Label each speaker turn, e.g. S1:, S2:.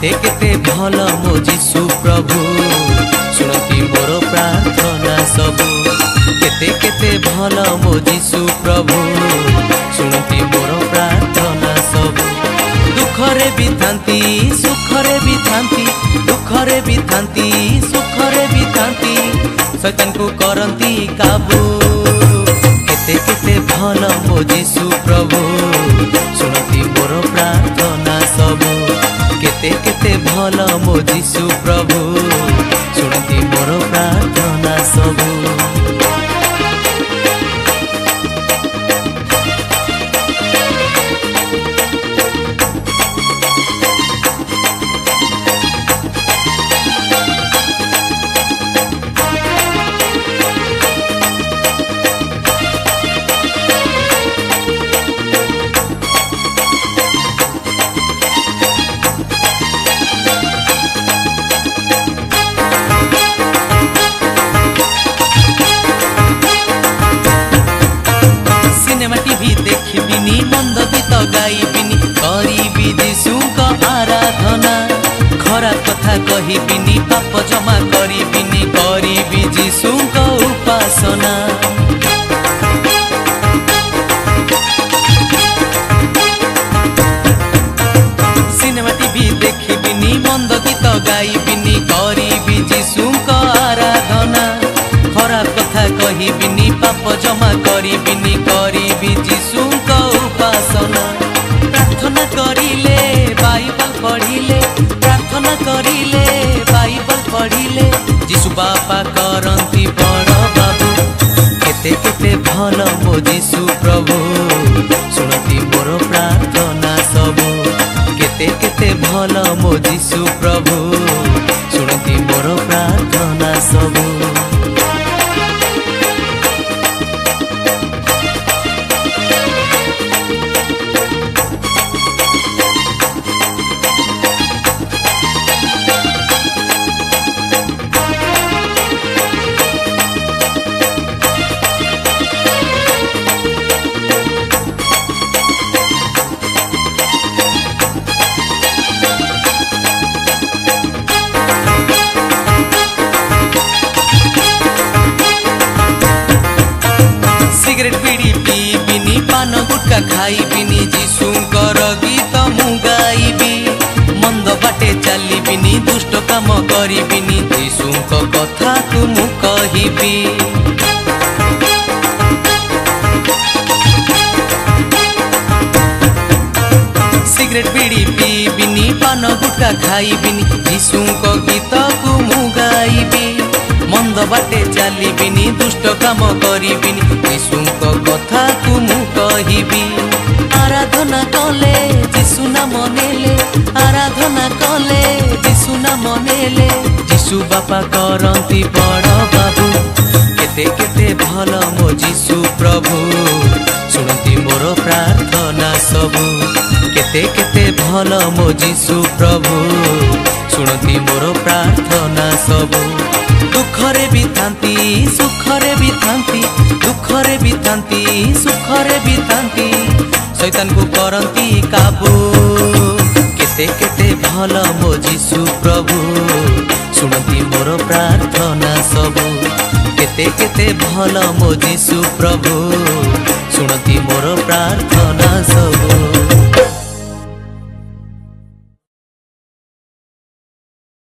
S1: केते केते भल मो जीशु प्रभु शुणती मोर प्रार्थना सबु केते केते भल मो जीशु प्रभु शुणती मोर प्रार्थना सबु दुखरे भी थांती सुखरे भी थांती दुखरे भी थांती सुखरे भी थांती शैतान को करंती काबू केते केते भल मो जीशु प्रभु शुणती मोर प्रार्थना सबु केते केते भल मो जीशु प्रभु शुणती मोर प्रार्थना सबु देखिबिनी मंद गीत गाइबिनी करिबी जीशुक आराधना खराब कथा कहिबिनी पाप जमा करिबिनी करिबी जीशुक उपासना सिनेमा टीवी देखिबिनी मंद गीत गाइबिनी करिबी जीशुक आराधना खराब कथा कहिबिनी पाप जमा करिबिनी करिबी जीशुक उपासना प्रार्थना करिले बाइबल पढ़िले प्रार्थना करिले बाइबल पढ़िले जीशु बापा करंती बड़ बाबू केते केते भल मो जीशु प्रभु शुणती मोर प्रार्थना सबु केते केते भल मो जीशु प्रभु शुणती मोर प्रार्थना सबु सिगरेट बीड़ी पीबिनी पान गुटका खाइबिनी जीशुकर गीत मु गाइबी मंद बाटे चलिबिनी दुष्ट काम करिबिनी जीशुक कथा तुमु कहिबी सिगरेट बीड़ी पीबिनी पान गुटका खाइबिनी जीशुक गीत को मु गाइबी मंद बाटे चलिबिनी दुष्ट काम करिबिनी जीशुक कथा को मु कहिबी आराधना कले जीशु नाम नेले आराधना कले जीशु नाम नेले जीशु बापा करंती बड़ बाबू केते केते भल मो जीशु प्रभु शुणती मोर प्रार्थना सबु केते केते भल मो जीशु प्रभु शुणती मोर प्रार्थना सबु दुखरे भी थांती सुखरे भी थांती दुखरे भी थांती सुखरे भी थांती शैतान को करंती काबू केते केते भल मो जीशु प्रभु शुणती मोर प्रार्थना सबु केते केते भल मो जीशु प्रभु शुणती मोर प्रार्थना सबु।